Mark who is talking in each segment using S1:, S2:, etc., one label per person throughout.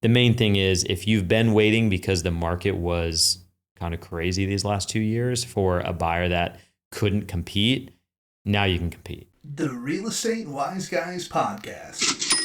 S1: the main thing is if you've been waiting because the market was kind of crazy these last 2 years for a buyer that couldn't compete, now you can compete.
S2: The Real Estate Wise Guys podcast.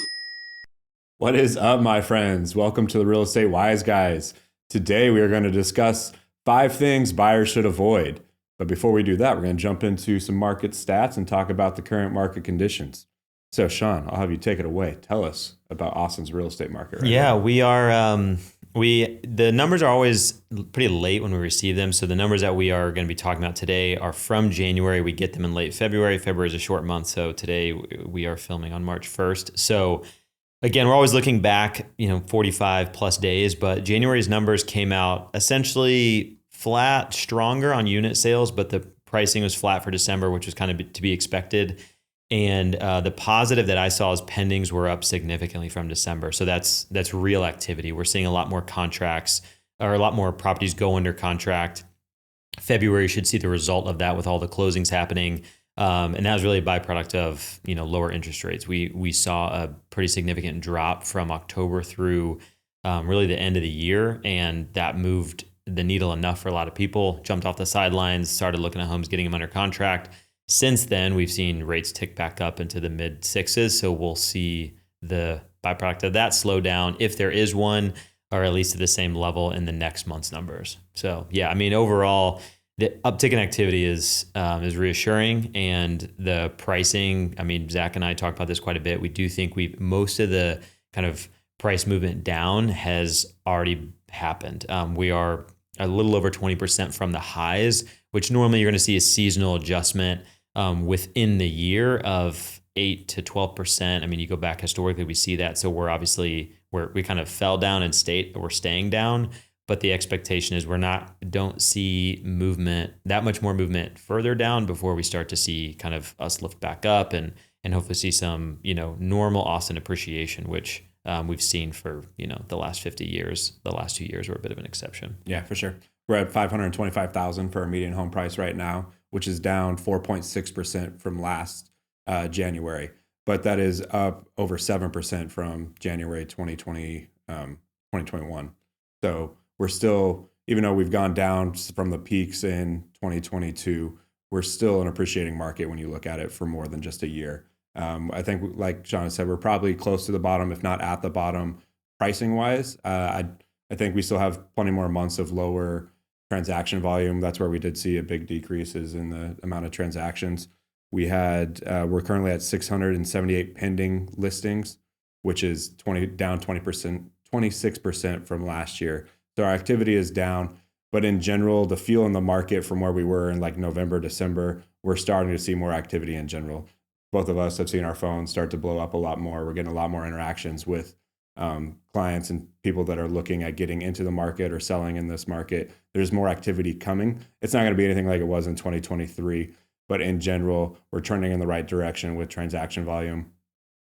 S3: What is up, my friends? Welcome to the Real Estate Wise Guys. Today, we are going to discuss 5 things buyers should avoid. But before we do that, we're going to jump into some market stats and talk about the current market conditions. So, Sean, I'll have you take it away. Tell us about Austin's real estate market right
S1: Yeah,
S3: now.
S1: we are. The numbers are always pretty late when we receive them. So the numbers that we are going to be talking about today are from January. We get them in late February. February is a short month, so today we are filming on March 1st. So again, we're always looking back, 45 plus days, but January's numbers came out essentially flat, stronger on unit sales, but the pricing was flat for December, which was kind of to be expected. And the positive that I saw is pendings were up significantly from December. So that's real activity. We're seeing a lot more contracts or a lot more properties go under contract. February should see the result of that with all the closings happening. And that was really a byproduct of lower interest rates. We saw a pretty significant drop from October through really the end of the year, and that moved the needle enough for a lot of people. Jumped off the sidelines, started looking at homes, getting them under contract. Since then, we've seen rates tick back up into the mid sixes. So we'll see the byproduct of that slow down, if there is one, or at least at the same level in the next month's numbers. So yeah, I mean, overall, the uptick in activity is reassuring, and the pricing. I mean, Zach and I talked about this quite a bit. We do think most of the kind of price movement down has already happened. We are a little over 20% from the highs, which normally you're going to see a seasonal adjustment within the year of 8 to 12%. I mean, you go back historically, we see that. So we kind of fell down and we're staying down. But the expectation is don't see that much more movement further down before we start to see kind of us lift back up and hopefully see some, normal Austin appreciation, which we've seen for, the last 50 years. The last 2 years were a bit of an exception.
S3: Yeah, for sure. We're at $525,000 for a median home price right now, which is down 4.6% from last January. But that is up over 7% from January 2021. So we're still, even though we've gone down from the peaks in 2022, we're still an appreciating market when you look at it for more than just a year. I think, like Sean said, we're probably close to the bottom, if not at the bottom, pricing wise. I think we still have plenty more months of lower transaction volume. That's where we did see a big decreases in the amount of transactions. We're currently at 678 pending listings, which is down 20%, 26% from last year. So our activity is down, but in general, the feel in the market from where we were in like November, December, we're starting to see more activity in general. Both of us have seen our phones start to blow up a lot more. We're getting a lot more interactions with clients and people that are looking at getting into the market or selling in this market. There's more activity coming. It's not going to be anything like it was in 2023, but in general, we're trending in the right direction with transaction volume.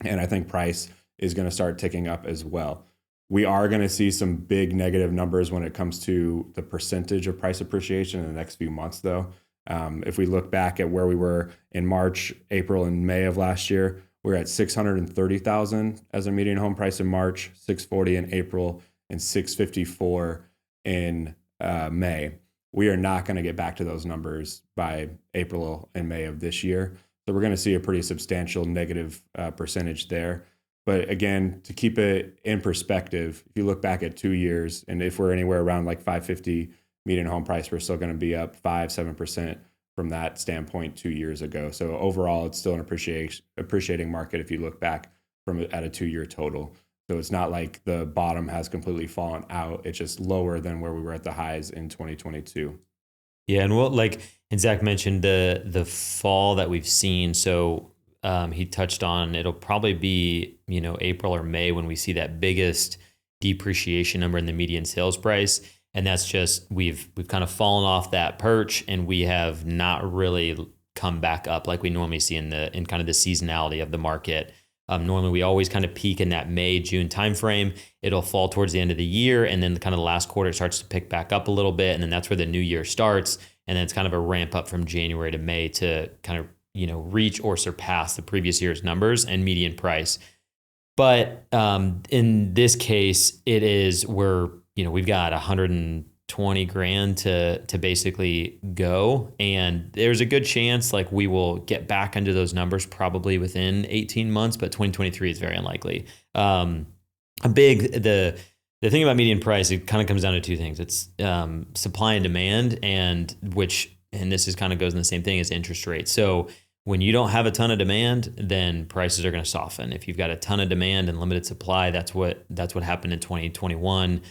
S3: And I think price is going to start ticking up as well. We are going to see some big negative numbers when it comes to the percentage of price appreciation in the next few months, though. If we look back at where we were in March, April, and May of last year, we're at 630,000 as a median home price in March, 640 in April, and 654 in May. We are not going to get back to those numbers by April and May of this year. So we're going to see a pretty substantial negative percentage there. But again, to keep it in perspective, if you look back at 2 years, and if we're anywhere around like 550 median home price, we're still going to be up 5-7% from that standpoint 2 years ago. So overall, it's still an appreciating market if you look back at a 2-year total. So it's not like the bottom has completely fallen out. It's just lower than where we were at the highs in 2022.
S1: Yeah, and Zach mentioned the fall that we've seen. So he touched on it'll probably be April or May when we see that biggest depreciation number in the median sales price. And that's just we've kind of fallen off that perch, and we have not really come back up like we normally see in kind of the seasonality of the market. Normally we always kind of peak in that May, June timeframe. It'll fall towards the end of the year, and then kind of the last quarter starts to pick back up a little bit, and then that's where the new year starts. And then it's kind of a ramp up from January to May to kind of reach or surpass the previous year's numbers and median price. But in this case, it is we've got 120 grand to basically go, and there's a good chance like we will get back into those numbers probably within 18 months, but 2023 is very unlikely. The thing about median price, it kind of comes down to two things. It's supply and demand, and this is kind of goes in the same thing as interest rates. So when you don't have a ton of demand, then prices are going to soften. If you've got a ton of demand and limited supply, that's what happened in 2021.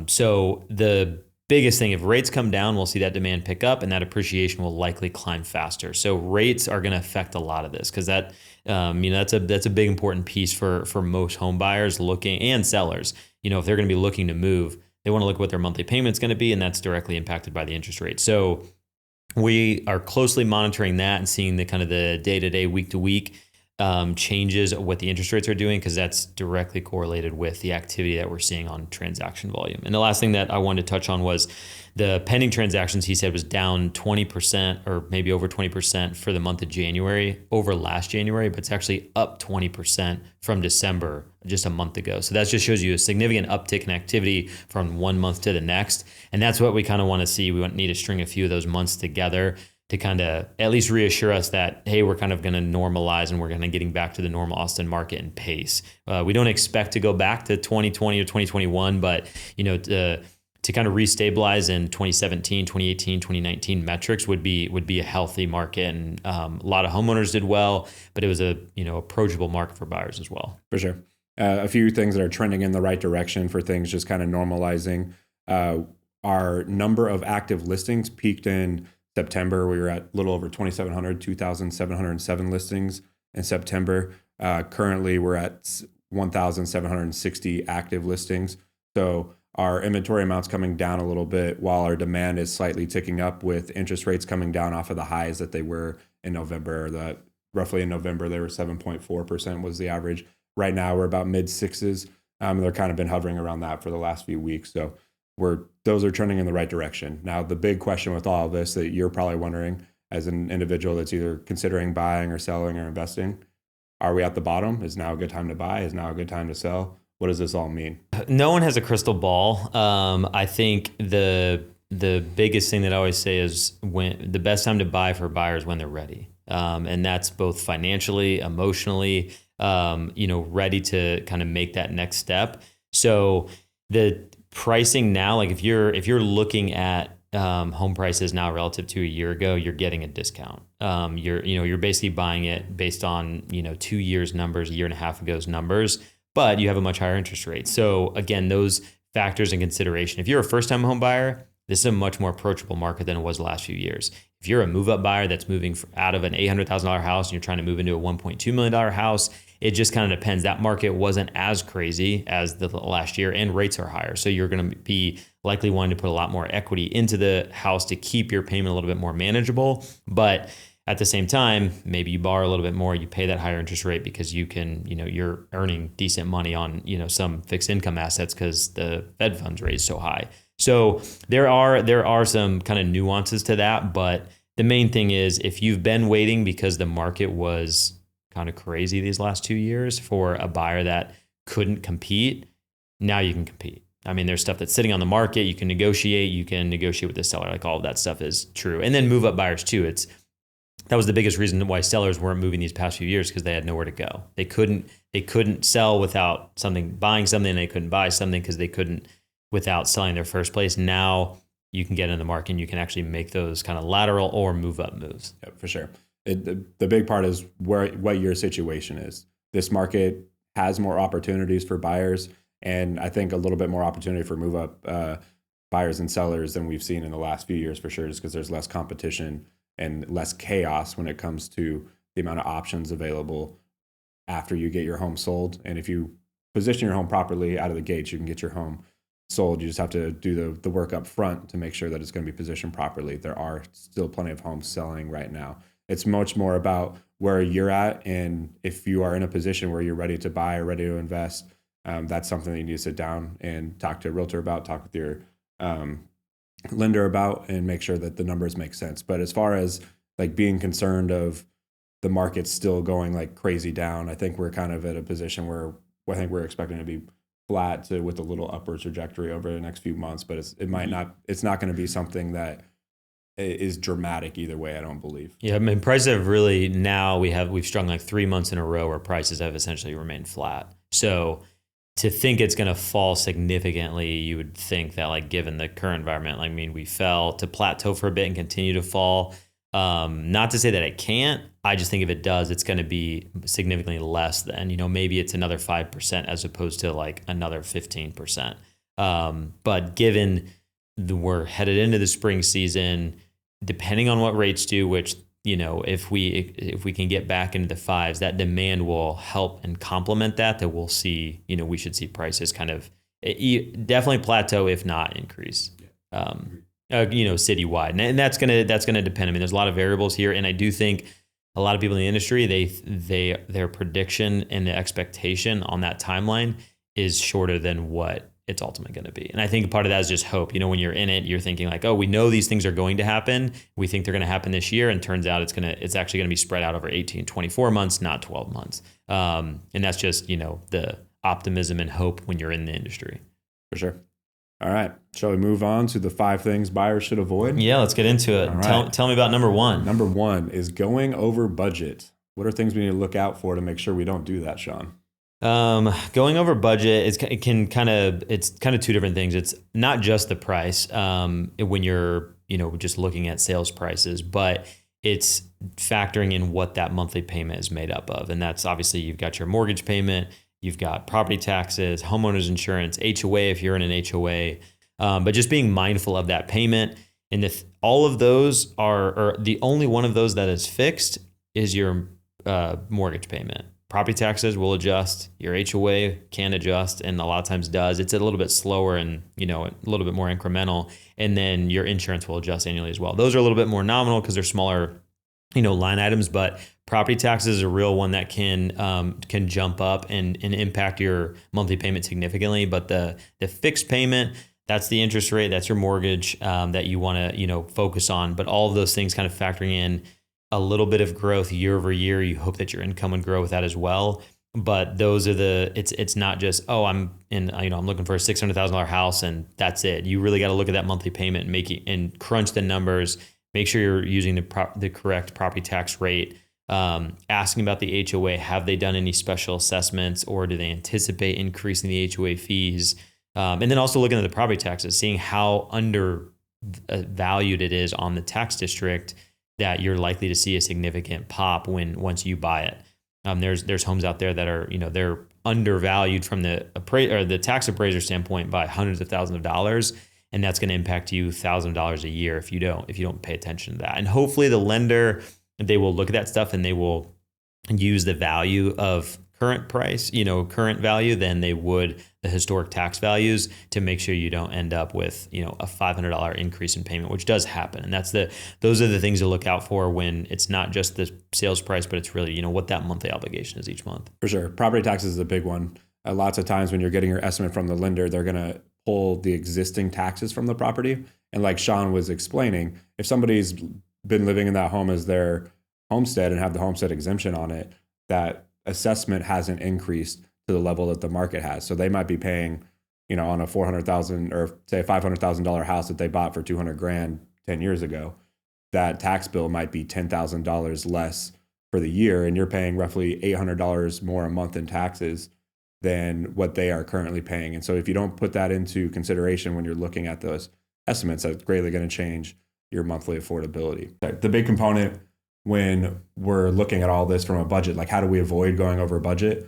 S1: So the biggest thing, if rates come down, we'll see that demand pick up, and that appreciation will likely climb faster. So rates are going to affect a lot of this because that's a big important piece for most home buyers looking and sellers. If they're going to be looking to move, they want to look at what their monthly payment's going to be, and that's directly impacted by the interest rate. So we are closely monitoring that and seeing the kind of the day-to-day, week-to-week changes of what the interest rates are doing, because that's directly correlated with the activity that we're seeing on transaction volume. And the last thing that I wanted to touch on was the pending transactions. He said was down 20% or maybe over 20% for the month of January over last January, but it's actually up 20% from December just a month ago. So that just shows you a significant uptick in activity from one month to the next. And that's what we kind of want to see. We need to string a few of those months together to kind of at least reassure us that, hey, we're kind of going to normalize and we're going to getting back to the normal Austin market and pace. We don't expect to go back to 2020 or 2021, but to kind of restabilize in 2017, 2018, 2019 metrics would be a healthy market. And a lot of homeowners did well, but it was a approachable market for buyers as well.
S3: For sure. A few things that are trending in the right direction for things just kind of normalizing. Our number of active listings peaked in September. We were at a little over 2,707 listings in September. Currently, we're at 1,760 active listings. So our inventory amount's coming down a little bit while our demand is slightly ticking up, with interest rates coming down off of the highs that they were in November. That roughly in November, they were 7.4% was the average. Right now, we're about mid sixes. They're kind of been hovering around that for the last few weeks. So those are trending in the right direction. Now, the big question with all of this that you're probably wondering as an individual that's either considering buying or selling or investing, are we at the bottom? Is now a good time to buy? Is now a good time to sell? What does this all mean?
S1: No one has a crystal ball. I think the biggest thing that I always say is when the best time to buy for buyers when they're ready. And that's both financially, emotionally, ready to kind of make that next step. So the pricing now, like if you're looking at home prices now relative to a year ago, you're getting a discount. You're basically buying it based on 2 years numbers, a year and a half ago's numbers, but you have a much higher interest rate. So again, those factors in consideration. If you're a first-time home buyer, this is a much more approachable market than it was the last few years. If you're a move-up buyer that's moving out of an $800,000 house and you're trying to move into a $1.2 million house, it just kind of depends. That market wasn't as crazy as the last year, and rates are higher. So you're going to be likely wanting to put a lot more equity into the house to keep your payment a little bit more manageable. But at the same time, maybe you borrow a little bit more, you pay that higher interest rate because you can, you're earning decent money on, some fixed income assets because the Fed funds rate is so high. So there are some kind of nuances to that, but the main thing is if you've been waiting because the market was kind of crazy these last 2 years for a buyer that couldn't compete, now you can compete. I mean, there's stuff that's sitting on the market. You can negotiate with the seller. Like all of that stuff is true. And then move up buyers too. That was the biggest reason why sellers weren't moving these past few years, because they had nowhere to go. They couldn't sell without buying something, and they couldn't buy something because they couldn't without selling their first place. Now you can get in the market and you can actually make those kind of lateral or move up moves.
S3: Yeah, for sure. The big part is what your situation is. This market has more opportunities for buyers, and I think a little bit more opportunity for move up buyers and sellers than we've seen in the last few years, for sure, just because there's less competition and less chaos when it comes to the amount of options available after you get your home sold. And if you position your home properly out of the gates, you can get your home sold. You just have to do the work up front to make sure that it's going to be positioned properly. There are still plenty of homes selling right now. It's much more about where you're at, and if you are in a position where you're ready to buy or ready to invest, that's something that you need to sit down and talk to a realtor about, talk with your lender about, and make sure that the numbers make sense. But as far as like being concerned of the market's still going like crazy down. I think we're kind of at a position where I think we're expecting to be flat to with a little upward trajectory over the next few months, but it's not going to be something that is dramatic either way, I don't believe.
S1: Yeah, I mean, prices have really now we've strung like 3 months in a row where prices have essentially remained flat. So to think it's going to fall significantly, you would think that like given the current environment, I mean, we fell to plateau for a bit and continue to fall. Not to say that it can't. I just think if it does, it's going to be significantly less than, maybe it's another 5% as opposed to like another 15%. But given we're headed into the spring season, depending on what rates do, which, if we can get back into the fives, that demand will help and complement that we'll see, we should see prices kind of definitely plateau, if not increase, citywide. And that's going to depend. I mean, there's a lot of variables here. And I do think a lot of people in the industry, their prediction and the expectation on that timeline is shorter than what it's ultimately going to be. And I think part of that is just hope. When you're in it, you're thinking like, oh, we know these things are going to happen. We think they're going to happen this year. And turns out it's actually going to be spread out over 18, 24 months, not 12 months. And that's just, the optimism and hope when you're in the industry.
S3: For sure. All right. Shall we move on to the 5 things buyers should avoid?
S1: Yeah, let's get into it. Right. Tell me about number 1.
S3: Number 1 is going over budget. What are things we need to look out for to make sure we don't do that, Sean?
S1: Going over budget, it's kind of 2 different things. It's not just the price, when you're, just looking at sales prices, but it's factoring in what that monthly payment is made up of. And that's obviously you've got your mortgage payment, you've got property taxes, homeowners insurance, HOA, if you're in an HOA, but just being mindful of that payment. And if all of those or the only one of those that is fixed is your, mortgage payment. Property taxes will adjust, your HOA can adjust, and a lot of times does. It's a little bit slower and, a little bit more incremental. And then your insurance will adjust annually as well. Those are a little bit more nominal because they're smaller, line items, but property taxes is a real one that can jump up and impact your monthly payment significantly. But the fixed payment, that's the interest rate, that's your mortgage that you want to, focus on. But all of those things kind of factoring in a little bit of growth year over year. You hope that your income would grow with that as well. But those are it's not just, oh, I'm looking for a $600,000 house and that's it. You really got to look at that monthly payment and crunch the numbers, make sure you're using the correct property tax rate, asking about the HOA, have they done any special assessments or do they anticipate increasing the HOA fees? And then also looking at the property taxes, seeing how undervalued it is on the tax district, that you're likely to see a significant pop once you buy it. There's homes out there that are, they're undervalued from the tax appraiser standpoint by hundreds of thousands of dollars, and that's going to impact you $1,000 a year if you don't pay attention to that. And hopefully the lender, they will look at that stuff and they will use the value of current price, current value than they would the historic tax values to make sure you don't end up with, a $500 increase in payment, which does happen. And those are the things to look out for when it's not just the sales price, but it's really, what that monthly obligation is each month.
S3: For sure. Property taxes is a big one. Lots of times when you're getting your estimate from the lender, they're going to pull the existing taxes from the property. And like Sean was explaining, if somebody's been living in that home as their homestead and have the homestead exemption on it, that assessment hasn't increased to the level that the market has. So they might be paying, on a $400,000 or say a $500,000 house that they bought for $200,000 10 years ago, that tax bill might be $10,000 less for the year. And you're paying roughly $800 more a month in taxes than what they are currently paying. And so if you don't put that into consideration when you're looking at those estimates, that's greatly going to change your monthly affordability. The big component when we're looking at all this from a budget, like how do we avoid going over budget?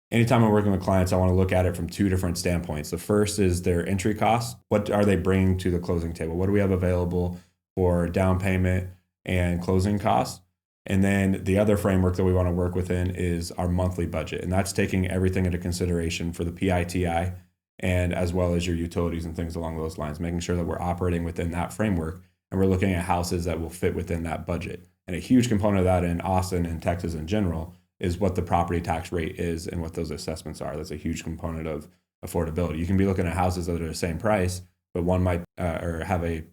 S3: Anytime I'm working with clients, I want to look at it from 2 different standpoints. The first is their entry cost. What are they bringing to the closing table? What do we have available for down payment and closing costs? And then the other framework that we want to work within is our monthly budget. And that's taking everything into consideration for the PITI and as well as your utilities and things along those lines, making sure that we're operating within that framework and we're looking at houses that will fit within that budget. And a huge component of that in Austin and Texas in general is what the property tax rate is and what those assessments are. That's a huge component of affordability. You can be looking at houses that are the same price, but one might or have a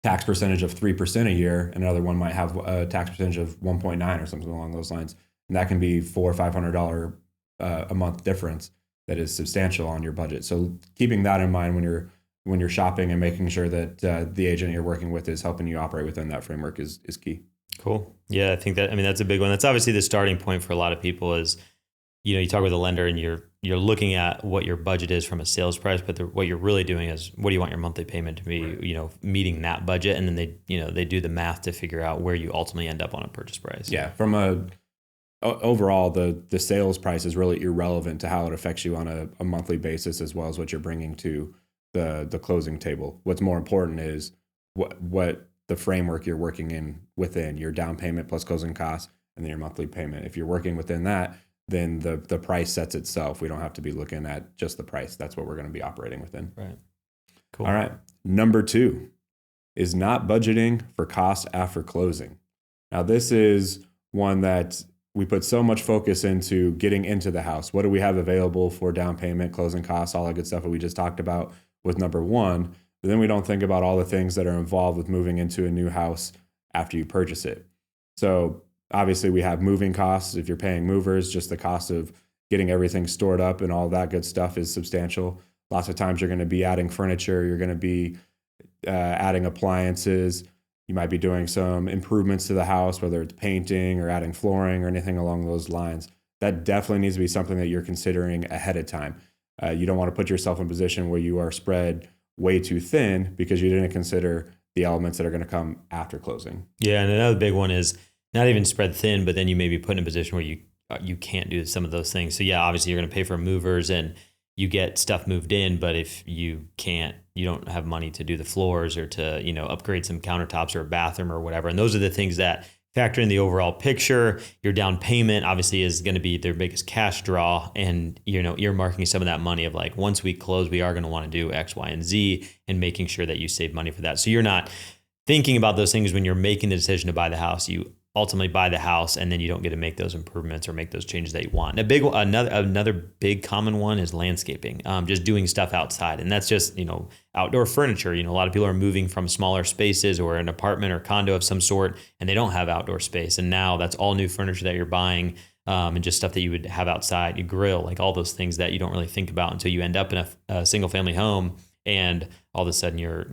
S3: tax percentage of 3% a year, and another one might have a tax percentage of 1.9 or something along those lines. And that can be $400 or $500 a month difference that is substantial on your budget. So keeping that in mind when you're shopping and making sure that the agent you're working with is helping you operate within that framework is key.
S1: Cool. Yeah, I think that's a big one. That's obviously the starting point for a lot of people is, you talk with a lender and you're looking at what your budget is from a sales price, but what you're really doing is what do you want your monthly payment to be, right. Meeting that budget. And then they do the math to figure out where you ultimately end up on a purchase price.
S3: Yeah. From overall, the sales price is really irrelevant to how it affects you on a monthly basis, as well as what you're bringing to the closing table. What's more important is what the framework you're working within your down payment plus closing costs and then your monthly payment. If you're working within that, then the price sets itself. We don't have to be looking at just the price. That's what we're going to be operating within.
S1: Right. Cool.
S3: All right. Number 2 is not budgeting for costs after closing. Now, this is one that we put so much focus into getting into the house. What do we have available for down payment, closing costs, all that good stuff that we just talked about with number 1. But then we don't think about all the things that are involved with moving into a new house after you purchase it. So obviously we have moving costs. If you're paying movers, just the cost of getting everything stored up and all that good stuff is substantial. Lots of times you're going to be adding furniture. You're going to be adding appliances. You might be doing some improvements to the house, whether it's painting or adding flooring or anything along those lines. That definitely needs to be something that you're considering ahead of time. You don't want to put yourself in a position where you are spread way too thin because you didn't consider the elements that are going to come after closing.
S1: Yeah, and another big one is not even spread thin, but then you may be put in a position where you can't do some of those things. So yeah, obviously you're going to pay for movers and you get stuff moved in, but if you don't have money to do the floors or to, upgrade some countertops or a bathroom or whatever. And those are the things that factor in the overall picture. Your down payment obviously is going to be their biggest cash draw, and earmarking some of that money of like, once we close, we are going to want to do X, Y, and Z, and making sure that you save money for that. So you're not thinking about those things when you're making the decision to buy the house. You ultimately buy the house, and then you don't get to make those improvements or make those changes that you want. And another big common one is landscaping, just doing stuff outside. And that's just, outdoor furniture. A lot of people are moving from smaller spaces or an apartment or condo of some sort, and they don't have outdoor space. And now that's all new furniture that you're buying, and just stuff that you would have outside, you grill, like all those things that you don't really think about until you end up in a single family home. And all of a sudden you're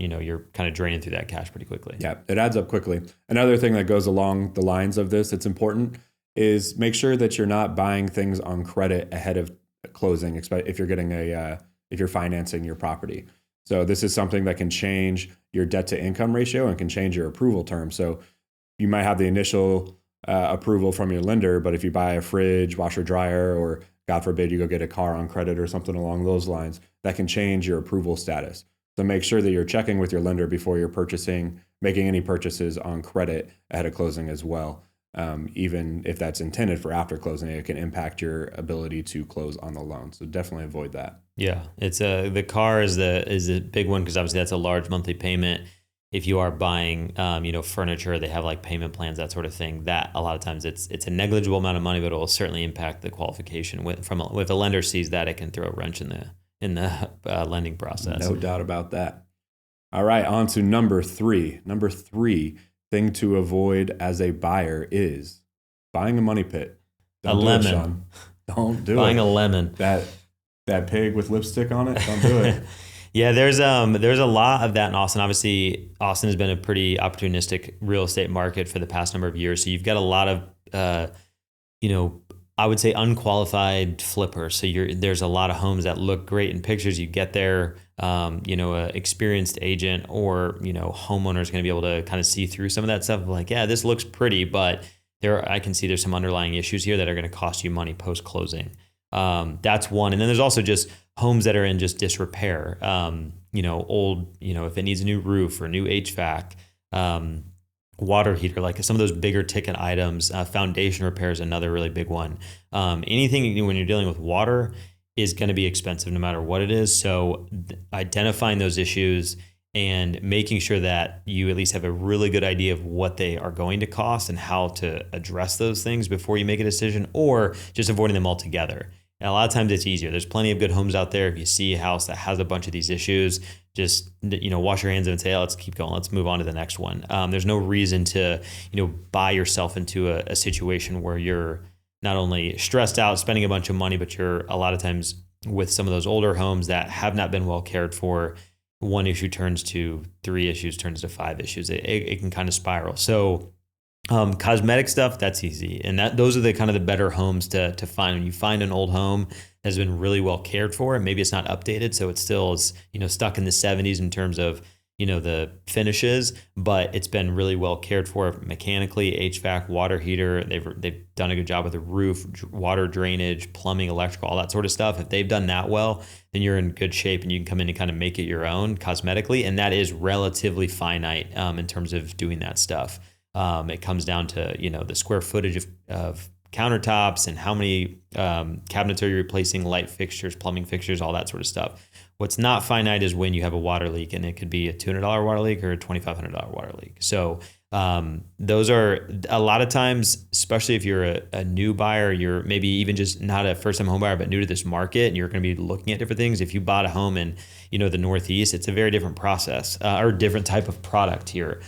S1: kind of draining through that cash pretty quickly.
S3: Yeah, it adds up quickly. Another thing that goes along the lines of this that's important is make sure that you're not buying things on credit ahead of closing, if you're financing your property. So this is something that can change your debt to income ratio and can change your approval term. So you might have the initial approval from your lender, but if you buy a fridge, washer, dryer, or God forbid you go get a car on credit or something along those lines, that can change your approval status. So make sure that you're checking with your lender before you're making any purchases on credit ahead of closing as well. Even if that's intended for after closing, it can impact your ability to close on the loan. So definitely avoid that.
S1: Yeah, it's the car is a big one because obviously that's a large monthly payment. If you are buying, furniture, they have like payment plans, that sort of thing. That a lot of times it's a negligible amount of money, but it will certainly impact the qualification. If a lender sees that, it can throw a wrench in the lending process.
S3: No doubt about that. All right, on to number 3. Number 3 thing to avoid as a buyer is buying a money pit.
S1: Don't do it, Sean.
S3: Don't do it.
S1: Buying a lemon.
S3: That pig with lipstick on it. Don't do it.
S1: Yeah, there's a lot of that in Austin. Obviously, Austin has been a pretty opportunistic real estate market for the past number of years. So you've got a lot of, I would say unqualified flippers. So there's a lot of homes that look great in pictures. You get there, an experienced agent or, homeowner is going to be able to kind of see through some of that stuff. Like, yeah, this looks pretty, but I can see there's some underlying issues here that are going to cost you money post-closing. That's one. And then there's also just homes that are in just disrepair, old, if it needs a new roof or new HVAC, water heater, like some of those bigger ticket items, foundation repair is another really big one. Anything when you're dealing with water is going to be expensive no matter what it is. So identifying those issues and making sure that you at least have a really good idea of what they are going to cost and how to address those things before you make a decision, or just avoiding them altogether. And a lot of times it's easier. There's plenty of good homes out there. If you see a house that has a bunch of these issues, just, wash your hands of it and say, let's keep going. Let's move on to the next one. There's no reason to, buy yourself into a situation where you're not only stressed out, spending a bunch of money, but you're a lot of times with some of those older homes that have not been well cared for. One issue turns to 3 issues, turns to 5 issues. It can kind of spiral. So cosmetic stuff, that's easy. And those are the kind of the better homes to find. When you find an old home that's been really well cared for, and maybe it's not updated, so it still is, stuck in the 70s in terms of, the finishes, but it's been really well cared for mechanically, HVAC, water heater. They've done a good job with the roof, water drainage, plumbing, electrical, all that sort of stuff. If they've done that well, then you're in good shape and you can come in and kind of make it your own cosmetically. And that is relatively finite in terms of doing that stuff. It comes down to, the square footage of countertops and how many cabinets are you replacing, light fixtures, plumbing fixtures, all that sort of stuff. What's not finite is when you have a water leak, and it could be a $200 water leak or a $2,500 water leak. So those are a lot of times, especially if you're a new buyer, you're maybe even just not a first-time home buyer, but new to this market, and you're going to be looking at different things. If you bought a home in, the Northeast, it's a very different process or different type of product here.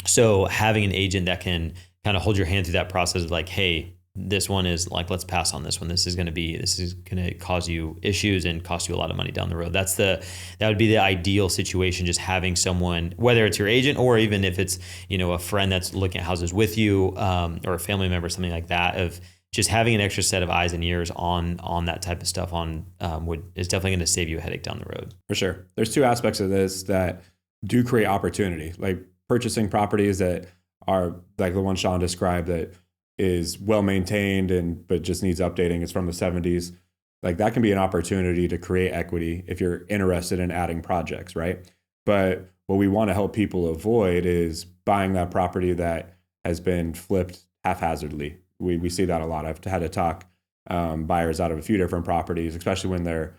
S1: So having an agent that can kind of hold your hand through that process of like, hey, this one is like, let's pass on this one. This is going to cause you issues and cost you a lot of money down the road. That would be the ideal situation. Just having someone, whether it's your agent or even if it's, a friend that's looking at houses with you, or a family member, something like that, of just having an extra set of eyes and ears on that type of stuff is definitely going to save you a headache down the road.
S3: For sure. There's 2 aspects of this that do create opportunity, like purchasing properties that are like the one Sean described that is well maintained but just needs updating. It's from the 70s. Like that can be an opportunity to create equity if you're interested in adding projects, right? But what we want to help people avoid is buying that property that has been flipped haphazardly. We see that a lot. I've had to talk buyers out of a few different properties, especially when they're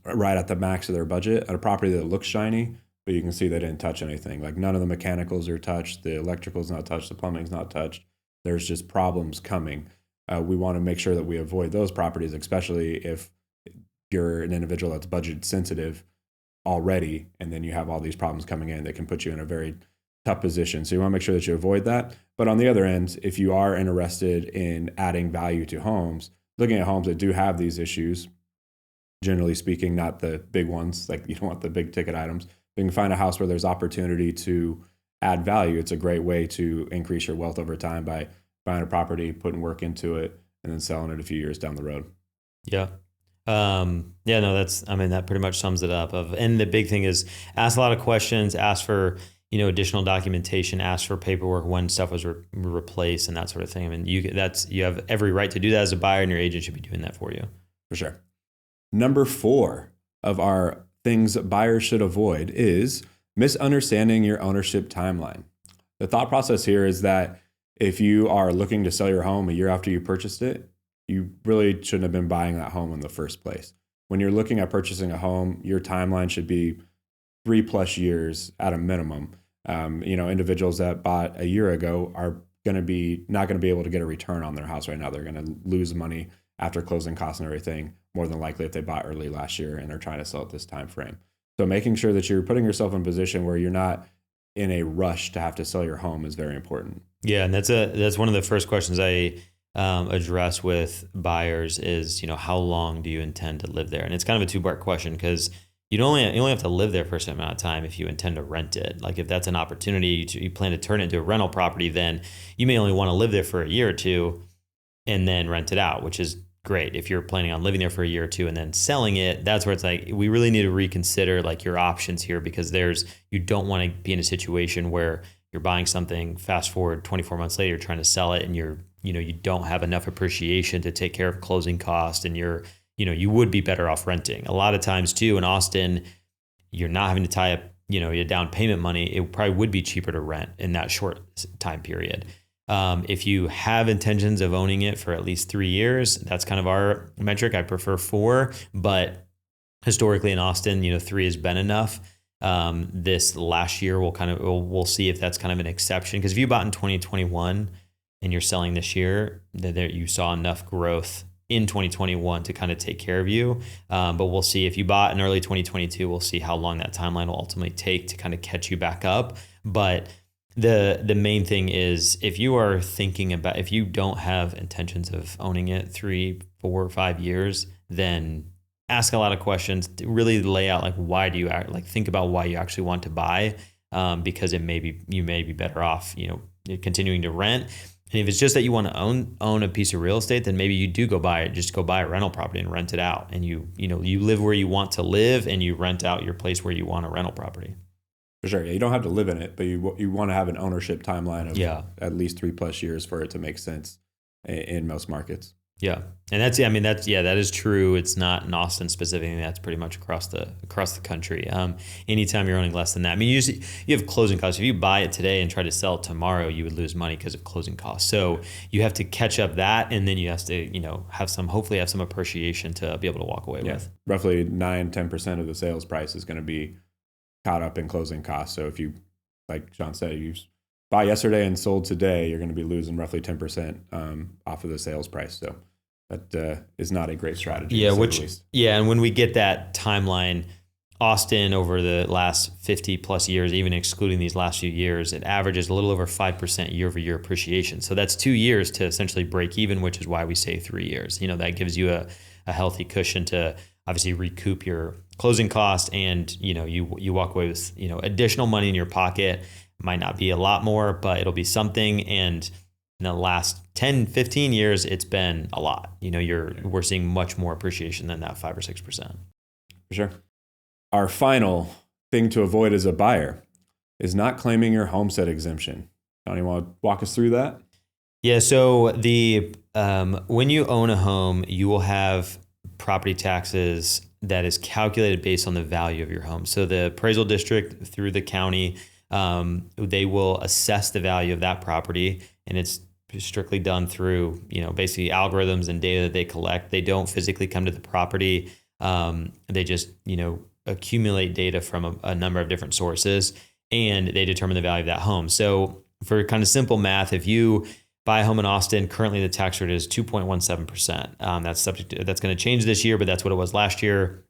S3: right at the max of their budget, at a property that looks shiny, but you can see they didn't touch anything. Like none of the mechanicals are touched, the electrical's not touched, the plumbing's not touched. There's just problems coming. We want to make sure that we avoid those properties, especially if you're an individual that's budget sensitive already, and then you have all these problems coming in that can put you in a very tough position. So you want to make sure that you avoid that. But on the other end, if you are interested in adding value to homes, looking at homes that do have these issues, generally speaking, not the big ones, like you don't want the big ticket items. You can find a house where there's opportunity to add value. It's a great way to increase your wealth over time by buying a property, putting work into it, and then selling it a few years down the road.
S1: Yeah. That pretty much sums it up. And the big thing is ask a lot of questions, ask for, additional documentation, ask for paperwork when stuff was replaced and that sort of thing. I mean, you have every right to do that as a buyer, and your agent should be doing that for you.
S3: For sure. Number 4 of our things buyers should avoid is misunderstanding your ownership timeline. The thought process here is that if you are looking to sell your home a year after you purchased it, you really shouldn't have been buying that home in the first place. When you're looking at purchasing a home, your timeline should be 3+ years at a minimum. Individuals that bought a year ago are not going to be able to get a return on their house right now. They're going to lose money after closing costs and everything, more than likely if they bought early last year and are trying to sell at this time frame. So making sure that you're putting yourself in a position where you're not in a rush to have to sell your home is very important.
S1: Yeah, and that's one of the first questions I address with buyers is, how long do you intend to live there? And it's kind of a 2-part question because you only have to live there for a certain amount of time if you intend to rent it. Like if that's an opportunity, you plan to turn it into a rental property, then you may only want to live there for a year or 2 and then rent it out, which is great. If you're planning on living there for a year or 2 and then selling it, that's where it's like, we really need to reconsider like your options here, because you don't want to be in a situation where you're buying something, fast forward 24 months later, you're trying to sell it and you don't have enough appreciation to take care of closing costs, and you would be better off renting. A lot of times too in Austin, you're not having to tie up, your down payment money. It probably would be cheaper to rent in that short time period. If you have intentions of owning it for at least 3 years, that's kind of our metric. I prefer 4, but historically in Austin, 3 has been enough. This last year, we'll see if that's kind of an exception. Because if you bought in 2021, and you're selling this year, that you saw enough growth in 2021 to kind of take care of you. But we'll see if you bought in early 2022, we'll see how long that timeline will ultimately take to kind of catch you back up. But the main thing is, if you are thinking about, if you don't have intentions of owning it 3, 4, 5 years, then ask a lot of questions, really lay out like, why do you act, like think about why you actually want to buy, because you may be better off, continuing to rent. And if it's just that you want to own a piece of real estate, then maybe you do go buy a rental property and rent it out. And you live where you want to live, and you rent out your place where you want a rental property.
S3: For sure. Yeah, you don't have to live in it, but you want to have an ownership timeline of at least 3+ years for it to make sense in most markets.
S1: Yeah. And that is true. It's not in Austin specifically. That's pretty much across the country. Anytime you're owning less than that, you have closing costs. If you buy it today and try to sell it tomorrow, you would lose money because of closing costs. So you have to catch up that, and then you have to, hopefully have some appreciation to be able to walk away with.
S3: Roughly 9-10% of the sales price is going to be caught up in closing costs. So if you, like Sean said, you buy yesterday and sold today, you're going to be losing roughly 10% off of the sales price. So that is not a great strategy.
S1: Yeah, and when we get that timeline, Austin over the last 50 plus years, even excluding these last few years, it averages a little over 5% year-over-year appreciation. So that's 2 years to essentially break even, which is why we say 3 years. That gives you a healthy cushion to obviously recoup your closing cost, and you walk away with additional money in your pocket. Might not be a lot more, but it'll be something. And in the last 10, 15 years, it's been a lot. We're seeing much more appreciation than that 5 or 6%.
S3: For sure. Our final thing to avoid as a buyer is not claiming your homestead exemption. Johnny, want to walk us through that?
S1: Yeah. So when you own a home, you will have property taxes that is calculated based on the value of your home. So the appraisal district through the county, they will assess the value of that property, and it's strictly done through, basically algorithms and data that they collect. They don't physically come to the property. They just, accumulate data from a number of different sources, and they determine the value of that home. So for kind of simple math, if you buy a home in Austin, currently the tax rate is 2.17%. That's going to change this year, but that's what it was last year.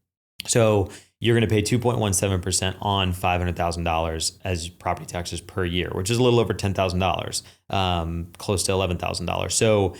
S1: So you're going to pay 2.17% on $500,000 as property taxes per year, which is a little over $10,000, close to $11,000. So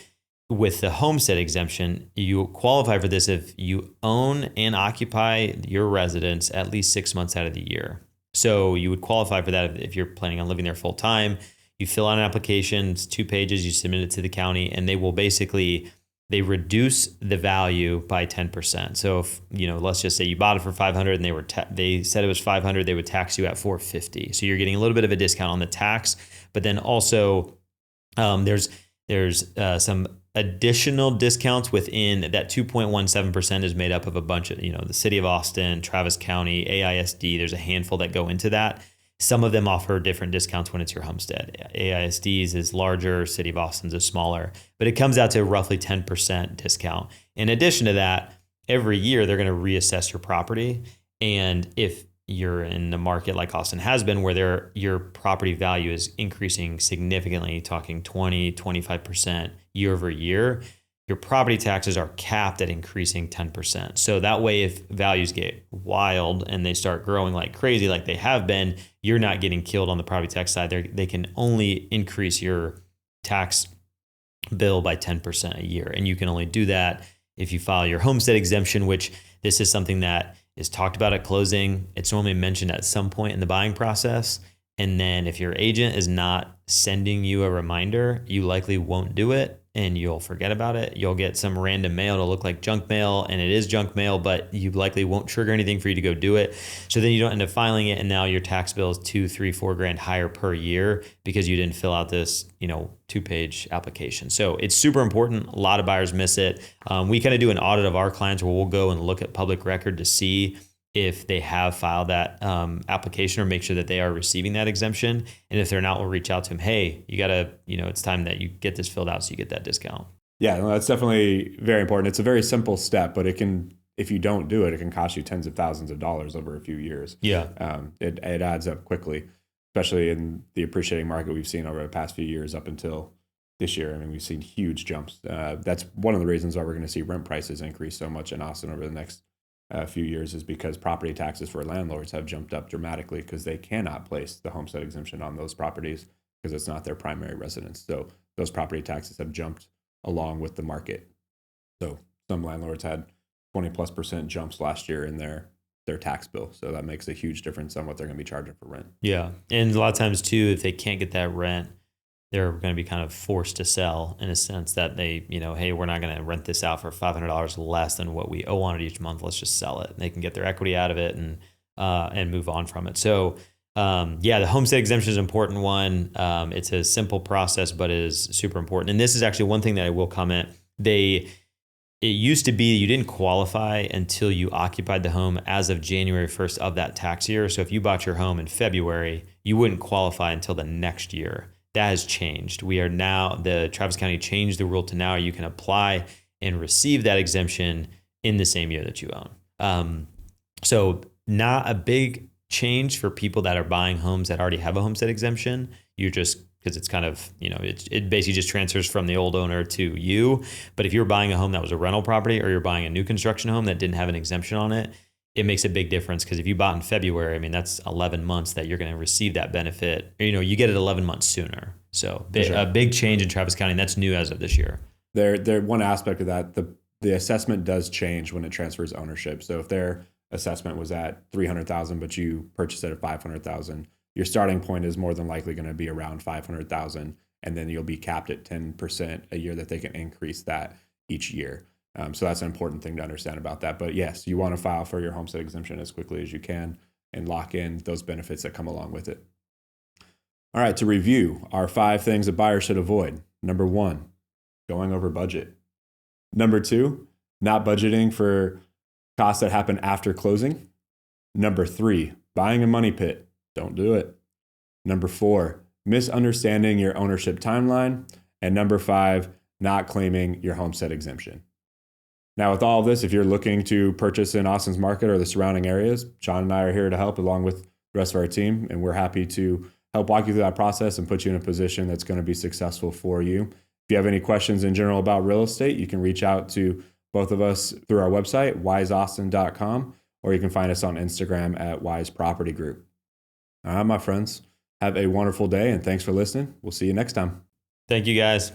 S1: with the homestead exemption, you qualify for this if you own and occupy your residence at least 6 months out of the year. So you would qualify for that if you're planning on living there full time. You fill out an application, it's 2 pages, you submit it to the county, and they will they reduce the value by 10%. So if, let's just say you bought it for $500 and they said it was $500, they would tax you at $450. So you're getting a little bit of a discount on the tax, but then also there's some additional discounts within that. 2.17% is made up of a bunch of, the city of Austin, Travis County, AISD. There's a handful that go into that. Some of them offer different discounts when it's your homestead. AISD's is larger, City of Austin's is smaller, but it comes out to roughly 10% discount. In addition to that, every year they're going to reassess your property. And if you're in the market like Austin has been, where your property value is increasing significantly, talking 20, 25% year over year, your property taxes are capped at increasing 10%. So that way, if values get wild and they start growing like crazy, like they have been, you're not getting killed on the property tax side. They can only increase your tax bill by 10% a year. And you can only do that if you file your homestead exemption, which this is something that is talked about at closing. It's normally mentioned at some point in the buying process. And then if your agent is not sending you a reminder, you likely won't do it and you'll forget about it. You'll get some random mail to look like junk mail, and it is junk mail, but you likely won't trigger anything for you to go do it. So then you don't end up filing it, and now your tax bill is $2, $3, $4 higher per year because you didn't fill out this, 2-page application. So it's super important. A lot of buyers miss it. We kind of do an audit of our clients where we'll go and look at public record to see if they have filed that application or make sure that they are receiving that exemption. And if they're not, we'll reach out to them. Hey, you got to, it's time that you get this filled out so you get that discount.
S3: Yeah, no, that's definitely very important. It's a very simple step, but if you don't do it, it can cost you tens of thousands of dollars over a few years.
S1: Yeah.
S3: It adds up quickly, especially in the appreciating market we've seen over the past few years up until this year. I mean, we've seen huge jumps. That's one of the reasons why we're going to see rent prices increase so much in Austin over the next few years, is because property taxes for landlords have jumped up dramatically because they cannot place the homestead exemption on those properties because it's not their primary residence. So those property taxes have jumped along with the market. So some landlords had 20+% jumps last year in their tax bill. So that makes a huge difference on what they're going to be charging for rent.
S1: Yeah. And a lot of times too, if they can't get that rent, they're going to be kind of forced to sell, in a sense that they, hey, we're not going to rent this out for $500 less than what we owe on it each month. Let's just sell it. And they can get their equity out of it and move on from it. So the homestead exemption is an important one. It's a simple process, but it is super important. And this is actually one thing that I will comment. It used to be you didn't qualify until you occupied the home as of January 1st of that tax year. So if you bought your home in February, you wouldn't qualify until the next year. That has changed. The Travis County changed the rule to now you can apply and receive that exemption in the same year that you own. So not a big change for people that are buying homes that already have a homestead exemption. Because it's kind of, it basically just transfers from the old owner to you. But if you're buying a home that was a rental property, or you're buying a new construction home that didn't have an exemption on it, it makes a big difference. Because if you bought in February, I mean, that's 11 months that you're going to receive that benefit. You get it 11 months sooner. So a big change in Travis County, and that's new as of this year.
S3: There one aspect of that, the assessment does change when it transfers ownership. So if their assessment was at $300,000, but you purchased it at $500,000, your starting point is more than likely going to be around $500,000, and then you'll be capped at 10% a year that they can increase that each year. So that's an important thing to understand about that. But yes, you want to file for your homestead exemption as quickly as you can and lock in those benefits that come along with it. All right, to review our 5 things a buyer should avoid. Number 1, going over budget. Number 2, not budgeting for costs that happen after closing. Number 3, buying a money pit. Don't do it. Number 4, misunderstanding your ownership timeline. And number 5, not claiming your homestead exemption. Now, with all of this, if you're looking to purchase in Austin's market or the surrounding areas, Sean and I are here to help along with the rest of our team. And we're happy to help walk you through that process and put you in a position that's going to be successful for you. If you have any questions in general about real estate, you can reach out to both of us through our website, wiseaustin.com, or you can find us on Instagram at Wise Property Group. All right, my friends, have a wonderful day, and thanks for listening. We'll see you next time.
S1: Thank you, guys.